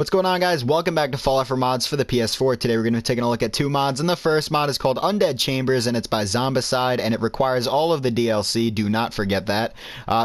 What's going on, guys? Welcome back to Fallout for Mods for the PS4. Today we're going to be taking a look at two mods, and the first mod is called Undead Chambers, and it's by Zombicide, and it requires all of the DLC. Do not forget that.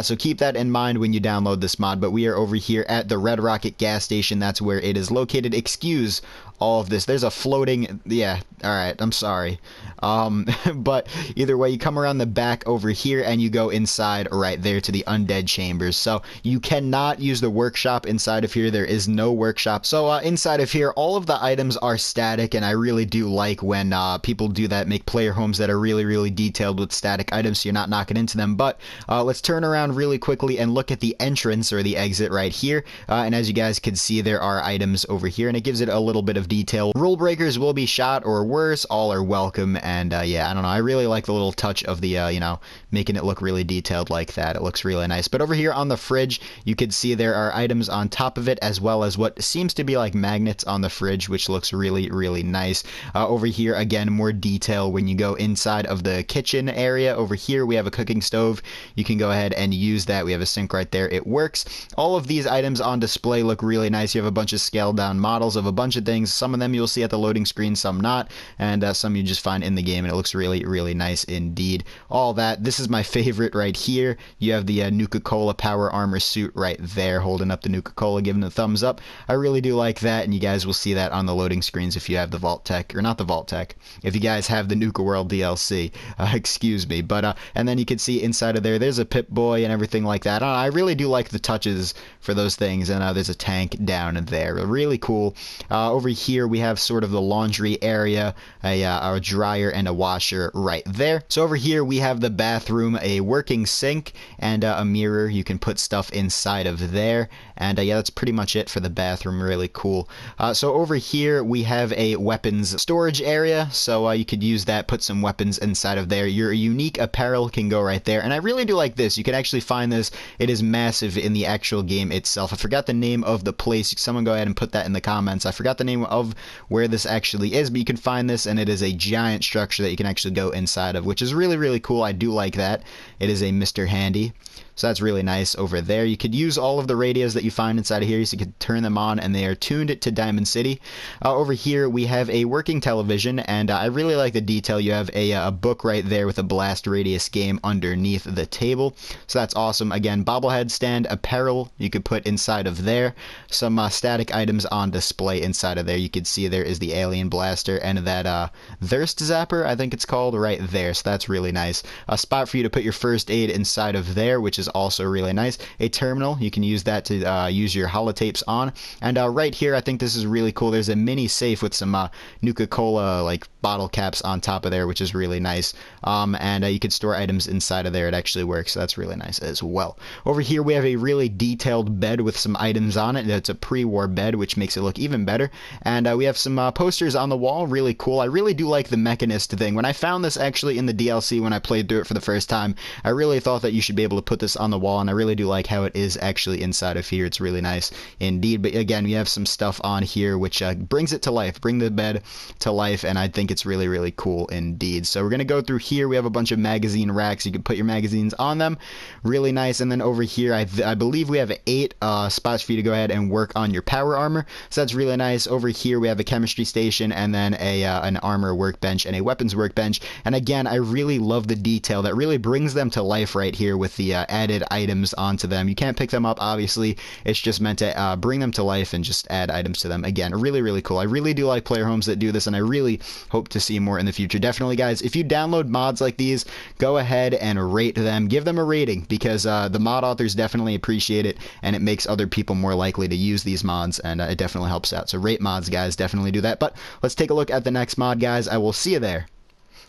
So keep that in mind when you download this mod, but we are over here at the Red Rocket gas station. That's where it is located. Excuse all of this. There's a floating... Yeah, alright, I'm sorry. But either way, you come around the back over here, and you go inside right there to the Undead Chambers. So you cannot use the workshop inside of here. There is no workshop. So inside of here, all of the items are static, and I really do like when people do that, make player homes that are really detailed with static items so you're not knocking into them. But let's turn around really quickly and look at the entrance or the exit right here. And as you guys can see, there are items over here, and it gives it a little bit of detail. Rule breakers will be shot, or worse, all are welcome. And yeah, I don't know, I really like the little touch of the you know, making it look really detailed like that. It looks really nice. But over here on the fridge, you can see there are items on top of it, as well as what seems to be like magnets on the fridge, which looks really nice. Over here, again, more detail when you go inside of the kitchen area. Over here we have a cooking stove. You can go ahead and use that. We have a sink right there. It works. All of these items on display look really nice. You have a bunch of scaled down models of a bunch of things. Some of them you'll see at the loading screen, some not, and some you just find in the game, and it looks really nice indeed. All that. This is my favorite right here. You have the Nuka-Cola power armor suit right there, holding up the Nuka-Cola, giving a thumbs up. I really do like that, and you guys will see that on the loading screens if you have the Vault Tech, or not the Vault Tech, if you guys have the Nuka World DLC. Excuse me. But and then you can see inside of there's a Pip-Boy and everything like that. I really do like the touches for those things, and there's a tank down there. Really cool. Over here we have sort of the laundry area, a dryer and a washer right there. So over here we have the bathroom, a working sink, and a mirror. You can put stuff inside of there, and yeah, that's pretty much it for the bathroom. Really cool. So over here we have a weapons storage area, so you could use that, put some weapons inside of there. Your unique apparel can go right there, and I really do like this. You can actually find this. It is massive in the actual game itself. I forgot the name of the place. Someone go ahead and put that in the comments. I forgot the name of where this actually is, but you can find this, and it is a giant structure that you can actually go inside of, which is really cool. I do like that. It is a Mr. Handy. So that's really nice over there. You could use all of the radios that you find inside of here, so you could turn them on, and they are tuned to Diamond City. Over here we have a working television, and I really like the detail. You have a book right there with a blast radius game underneath the table, so that's awesome. Again, bobblehead stand, apparel you could put inside of there. Some static items on display inside of there. You can see there is the alien blaster and that thirst zapper, I think it's called, right there. So that's really nice. A spot for you to put your first aid inside of there, which is also really nice. A terminal, you can use that to use your holotapes on. And right here, I think this is really cool. There's a mini safe with some Nuka-Cola like bottle caps on top of there, which is really nice. And you can store items inside of there. It actually works, so that's really nice as well. Over here we have a really detailed bed with some items on it. It's a pre-war bed, which makes it look even better. And we have some posters on the wall. Really cool. I really do like the mechanist thing. When I found this actually in the DLC when I played through it for the first time, I really thought that you should be able to put this on the wall, and I really do like how it is actually inside of here. It's really nice indeed. But again, we have some stuff on here which brings it to life, bring the bed to life, and I think it's really cool indeed. So we're gonna go through here. We have a bunch of magazine racks. You can put your magazines on them. Really nice. And then over here I believe we have 8 spots for you to go ahead and work on your power armor, so that's really nice. Over here we have a chemistry station, and then an armor workbench and a weapons workbench. And again, I really love the detail that really brings them to life right here with the added items onto them. You can't pick them up, obviously. It's just meant to bring them to life and just add items to them. Again, really cool. I really do like player homes that do this, and I really hope to see more in the future. Definitely, guys, if you download mods like these, go ahead and rate them. Give them a rating, because the mod authors definitely appreciate it, and it makes other people more likely to use these mods, and it definitely helps out. So rate mods, guys. Definitely do that. But let's take a look at the next mod, guys. I will see you there.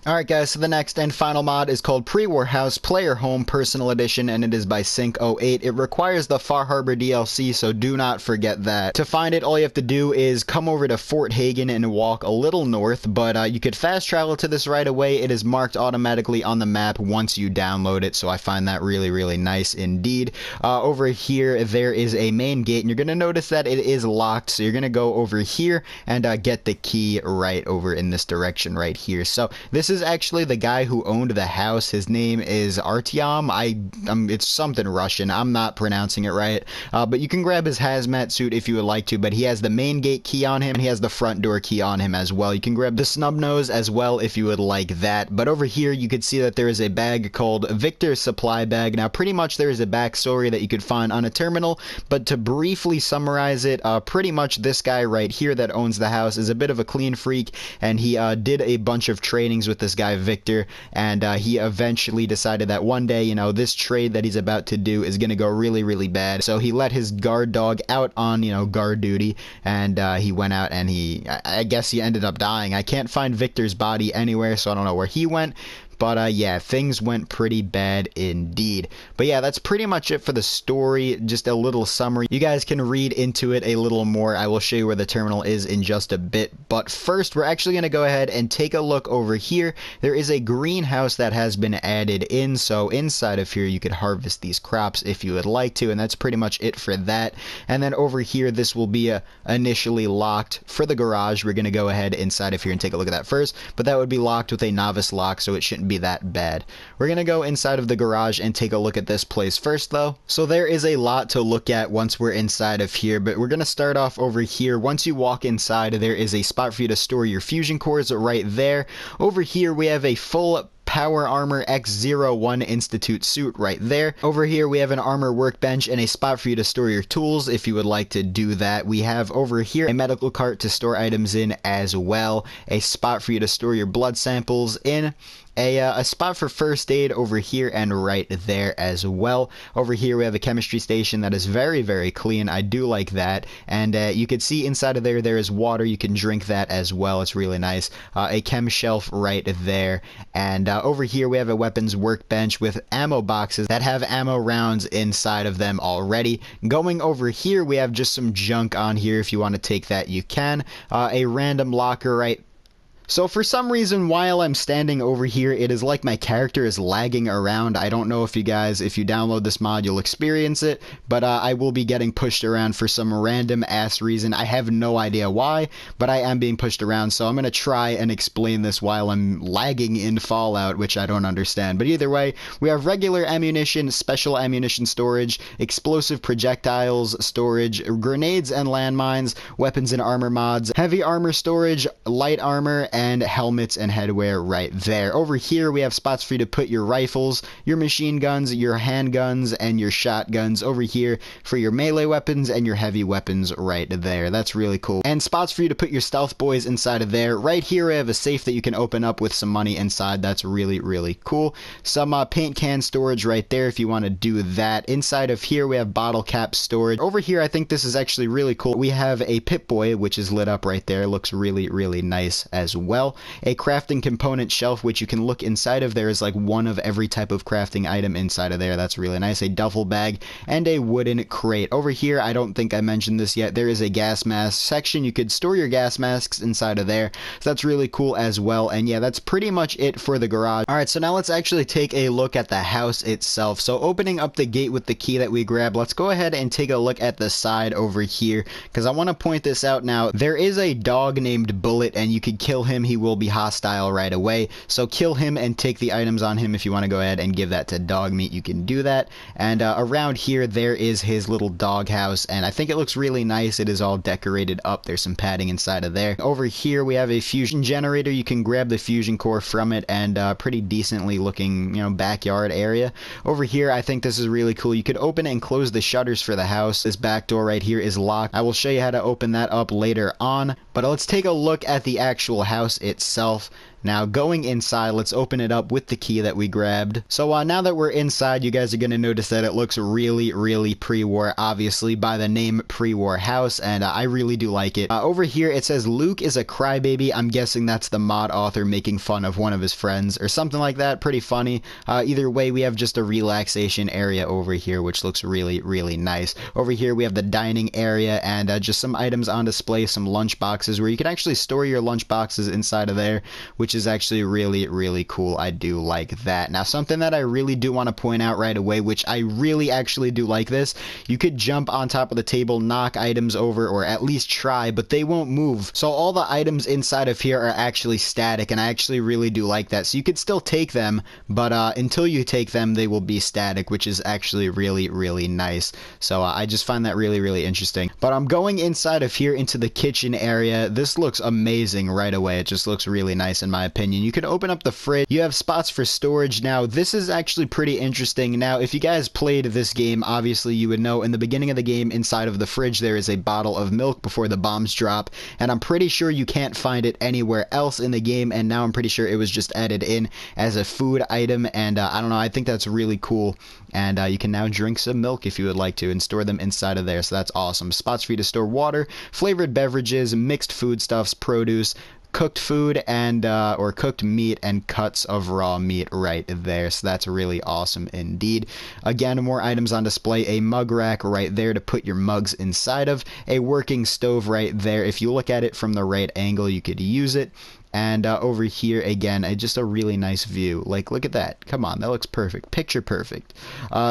Alright, guys, so the next and final mod is called PreWar House Player Home Personal Edition, and it is by Sync08. It requires the Far Harbor DLC, so do not forget that. To find it, all you have to do is come over to Fort Hagen and walk a little north, but you could fast travel to this right away. It is marked automatically on the map once you download it, so I find that really nice indeed. Over here, there is a main gate, and you're going to notice that it is locked, so you're going to go over here and get the key right over in this direction right here. So this is is actually the guy who owned the house. His name is Artyom. It's something Russian. I'm not pronouncing it right. But you can grab his hazmat suit if you would like to, but he has the main gate key on him, and he has the front door key on him as well. You can grab the snub nose as well if you would like that. But over here, you could see that there is a bag called Victor's Supply Bag. Now, pretty much there is a backstory that you could find on a terminal, but to briefly summarize it, pretty much this guy right here that owns the house is a bit of a clean freak, and he did a bunch of trainings with this guy Victor, and he eventually decided that one day, you know, this trade that he's about to do is going to go really, really bad. So he let his guard dog out on, you know, guard duty, and he went out and I guess he ended up dying. I can't find Victor's body anywhere, so I don't know where he went. But yeah, things went pretty bad indeed. But yeah, that's pretty much it for the story. Just a little summary. You guys can read into it a little more. I will show you where the terminal is in just a bit. But first, we're actually going to go ahead and take a look over here. There is a greenhouse that has been added in. So inside of here, you could harvest these crops if you would like to. And that's pretty much it for that. And then over here, this will be initially locked for the garage. We're going to go ahead inside of here and take a look at that first. But that would be locked with a novice lock, so it shouldn't be that bad. We're gonna go inside of the garage and take a look at this place first though. So there is a lot to look at once we're inside of here, but we're gonna start off over here. Once you walk inside, there is a spot for you to store your fusion cores right there. Over here we have a full Power Armor X01 Institute suit right there. Over here we have an armor workbench and a spot for you to store your tools if you would like to do that. We have over here a medical cart to store items in as well, a spot for you to store your blood samples in, a spot for first aid over here and right there as well. Over here we have a chemistry station that is very, very clean. I do like that. And you can see inside of there is water. You can drink that as well. It's really nice. A chem shelf right there. And over here we have a weapons workbench with ammo boxes that have ammo rounds inside of them already. Going over here we have just some junk on here. If you want to take that, you can. A random locker right. So for some reason, while I'm standing over here, it is like my character is lagging around. I don't know if you guys, if you download this mod, you'll experience it, but I will be getting pushed around for some random ass reason. I have no idea why, but I am being pushed around, so I'm going to try and explain this while I'm lagging in Fallout, which I don't understand. But either way, we have regular ammunition, special ammunition storage, explosive projectiles storage, grenades and landmines, weapons and armor mods, heavy armor storage, light armor, and helmets and headwear right there. Over here we have spots for you to put your rifles, your machine guns, your handguns, and your shotguns. Over here for your melee weapons and your heavy weapons right there. That's really cool. And spots for you to put your stealth boys inside of there. Right here we have a safe that you can open up with some money inside. That's really, really cool. Some paint can storage right there if you want to do that. Inside of here we have bottle cap storage. Over here I think this is actually really cool. We have a Pip-Boy which is lit up right there. Looks really, really nice as well. A crafting component shelf which you can look inside of. There is like one of every type of crafting item inside of there. That's really nice. A duffel bag and a wooden crate. Over here, I don't think I mentioned this yet, there is a gas mask section. You could store your gas masks inside of there, so that's really cool as well. And yeah, that's pretty much it for the garage. Alright, so now let's actually take a look at the house itself. So opening up the gate with the key that we grabbed, let's go ahead and take a look at the side over here, because I want to point this out now. There is a dog named Bullet, and you could kill him. He will be hostile right away, so kill him and take the items on him. If you want to go ahead and give that to dog meat, you can do that. And around here there is his little dog house, and I think it looks really nice. It is all decorated up. There's some padding inside of there. Over here we have a fusion generator. You can grab the fusion core from it, and pretty decently looking, you know, backyard area. Over here I think this is really cool. You could open and close the shutters for the house. This back door right here is locked. I will show you how to open that up later on, but let's take a look at the actual house itself. Now, going inside, let's open it up with the key that we grabbed. So now that we're inside, you guys are going to notice that it looks really, really pre-war, obviously, by the name Pre-War House, and I really do like it. Over here, it says Luke is a crybaby. I'm guessing that's the mod author making fun of one of his friends, or something like that. Pretty funny. Either way, we have just a relaxation area over here, which looks really, really nice. Over here, we have the dining area, and just some items on display, some lunch boxes, where you can actually store your lunch boxes inside of there, which is actually really, really cool. I do like that. Now, something that I really do want to point out right away, which I really actually do like this, you could jump on top of the table, knock items over, or at least try, but they won't move. So all the items inside of here are actually static, and I actually really do like that. So you could still take them, but until you take them, they will be static, which is actually really, really nice. So I just find that really, really interesting. But I'm going inside of here into the kitchen area. This looks amazing right away. It just looks really nice in my opinion. You can open up the fridge. You have spots for storage. Now, this is actually pretty interesting. Now, if you guys played this game, obviously you would know in the beginning of the game, inside of the fridge, there is a bottle of milk before the bombs drop, and I'm pretty sure you can't find it anywhere else in the game, and now I'm pretty sure it was just added in as a food item, and I don't know, I think that's really cool. And you can now drink some milk if you would like to and store them inside of there, so that's awesome. Spots for you to store water, flavored beverages, mixed foodstuffs, produce, cooked food, and or cooked meat, and cuts of raw meat right there. So that's really awesome indeed. Again, more items on display. A mug rack right there to put your mugs inside of. A working stove right there. If you look at it from the right angle, you could use it. And over here, again, just a really nice view. Like, look at that. Come on, that looks perfect. Picture perfect.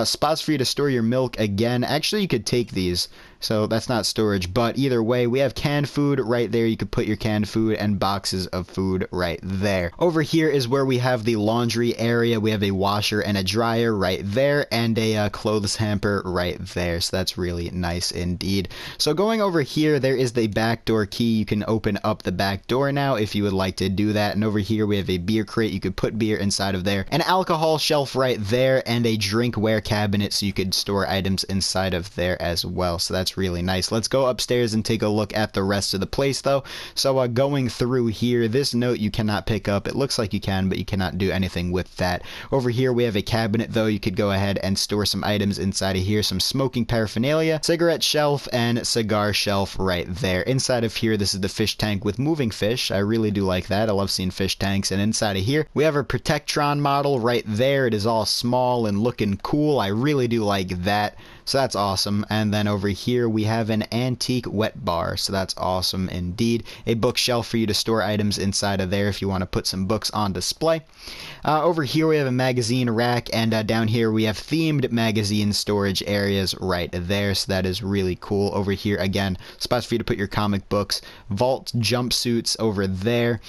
Spots for you to store your milk. Again, actually, you could take these. So that's not storage. But either way, we have canned food right there. You could put your canned food and boxes of food right there. Over here is where we have the laundry area. We have a washer and a dryer right there. And a clothes hamper right there. So that's really nice indeed. So going over here, there is the back door key. You can open up the back door now if you would like to do that. And over here we have a beer crate. You could put beer inside of there, an alcohol shelf right there, and a drinkware cabinet so you could store items inside of there as well. So that's really nice. Let's go upstairs and take a look at the rest of the place though. So going through here, this note you cannot pick up. It looks like you can, but you cannot do anything with that. Over here we have a cabinet though. You could go ahead and store some items inside of here, some smoking paraphernalia, cigarette shelf, and cigar shelf right there. Inside of here, this is the fish tank with moving fish. I really do like that. I love seeing fish tanks. And inside of here we have a Protectron model right there. It is all small and looking cool. I really do like that. So that's awesome. And then over here we have an antique wet bar. So that's awesome indeed. A bookshelf for you to store items inside of there if you want to put some books on display. Over here we have a magazine rack, and down here we have themed magazine storage areas right there. So that is really cool. Over here again, spots for you to put your comic books, vault jumpsuits over there,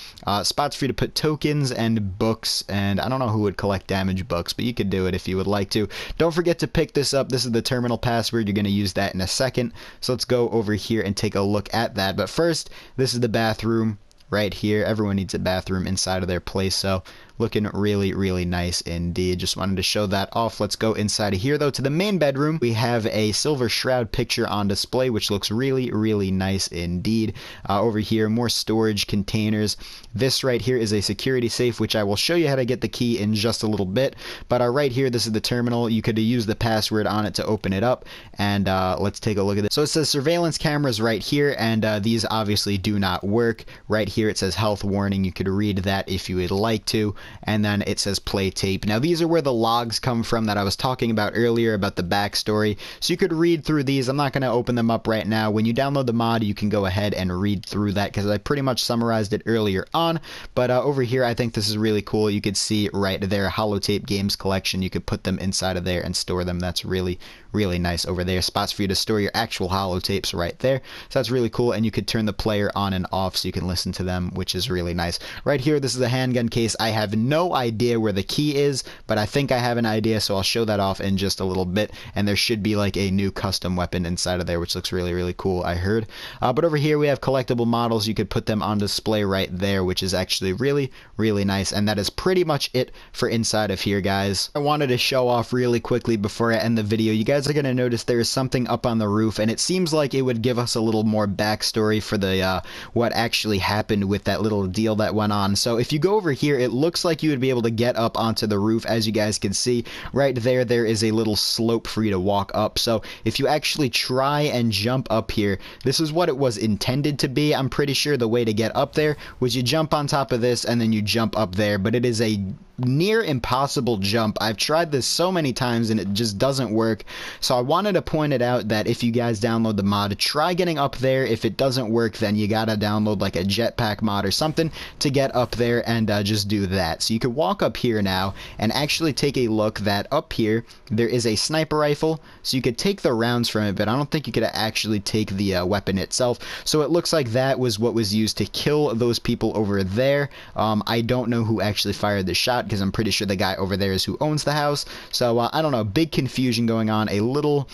spots for you to put tokens and books, and I don't know who would collect damage books, but you could do it if you would like to. Don't forget to pick this up. This is the terminal password. You're going to use that in a second. So let's go over here and take a look at that. But first, this is the bathroom right here. Everyone needs a bathroom inside of their place, so looking really, really nice indeed. Just wanted to show that off. Let's go inside of here though to the main bedroom. We have a silver shroud picture on display, which looks really, really nice indeed. Over here, more storage containers. This right here is a security safe, which I will show you how to get the key in just a little bit. But right here, this is the terminal. You could use the password on it to open it up, and let's take a look at this. So it says surveillance cameras right here, and these obviously do not work. Right here it says health warning. You could read that if you would like to. And then it says play tape. Now these are where the logs come from that I was talking about earlier about the backstory. So you could read through these. I'm not going to open them up right now. When you download the mod, you can go ahead and read through that because I pretty much summarized it earlier on. But over here, I think this is really cool. You could see right there, holotape games collection. You could put them inside of there and store them. That's really, really nice over there. Spots for you to store your actual holotapes right there. So that's really cool. And you could turn the player on and off so you can listen to them, which is really nice. Right here, this is a handgun case. I have no idea where the key is, but I think I have an idea, so I'll show that off in just a little bit. And there should be like a new custom weapon inside of there, which looks really, really cool, I heard. But over here we have collectible models. You could put them on display right there, which is actually really, really nice. And that is pretty much it for inside of here, guys. I wanted to show off really quickly before I end the video. You guys are going to notice there is something up on the roof, and it seems like it would give us a little more backstory for the what actually happened with that little deal that went on. So if you go over here, it looks like you would be able to get up onto the roof. As you guys can see right there, there is a little slope for you to walk up. So if you actually try and jump up here, this is what it was intended to be. I'm pretty sure the way to get up there was you jump on top of this and then you jump up there, but it is a near impossible jump. I've tried this so many times and it just doesn't work. So I wanted to point it out that if you guys download the mod, try getting up there. If it doesn't work, then you gotta download like a jetpack mod or something to get up there, and just do that. So you could walk up here now and actually take a look that up here there is a sniper rifle. So you could take the rounds from it, but I don't think you could actually take the weapon itself. So it looks like that was what was used to kill those people over there. I don't know who actually fired the shot, because I'm pretty sure the guy over there is who owns the house. So I don't know, big confusion going on, a little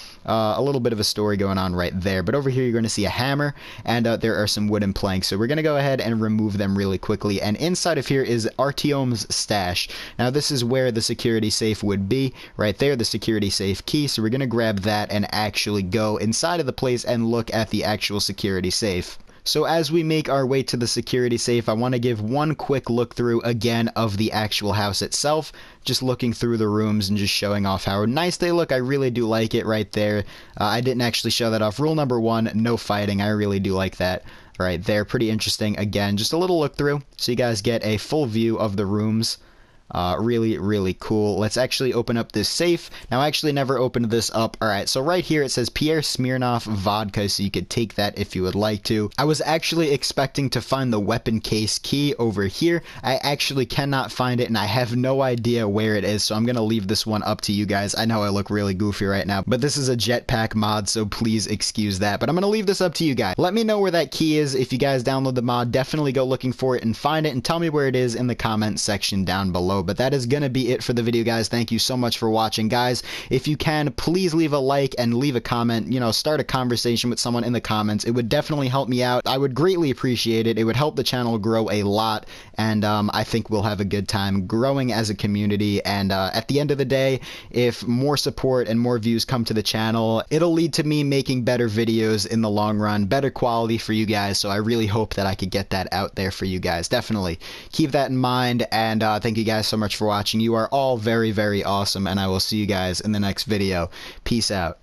bit of a story going on right there. But over here you're going to see a hammer, and there are some wooden planks. So we're going to go ahead and remove them really quickly. And inside of here is Artyom's stash. Now this is where the security safe would be, right there, the security safe key. So we're going to grab that and actually go inside of the place and look at the actual security safe. So as we make our way to the security safe, I want to give one quick look through again of the actual house itself, just looking through the rooms and just showing off how nice they look. I really do like it right there. I didn't actually show that off. Rule number 1, no fighting. I really do like that right there. Pretty interesting. Again, just a little look through so you guys get a full view of the rooms. Really cool. Let's actually open up this safe. Now, I actually never opened this up. Alright, so right here it says Pierre Smirnoff vodka, so you could take that if you would like to. I was actually expecting to find the weapon case key over here. I actually cannot find it, and I have no idea where it is, so I'm gonna leave this one up to you guys. I know I look really goofy right now, but this is a jetpack mod, so please excuse that. But I'm gonna leave this up to you guys. Let me know where that key is. If you guys download the mod, definitely go looking for it and find it, and tell me where it is in the comment section down below. But that is going to be it for the video, guys. Thank you so much for watching, guys. If you can, please leave a like and leave a comment. You know, start a conversation with someone in the comments. It would definitely help me out. I would greatly appreciate it. It would help the channel grow a lot, and I think we'll have a good time growing as a community. And at the end of the day, if more support and more views come to the channel, it'll lead to me making better videos in the long run, better quality for you guys. So I really hope that I could get that out there for you guys. Definitely keep that in mind, and thank you guys so much for watching. You are all very awesome, and I will see you guys in the next video. Peace out.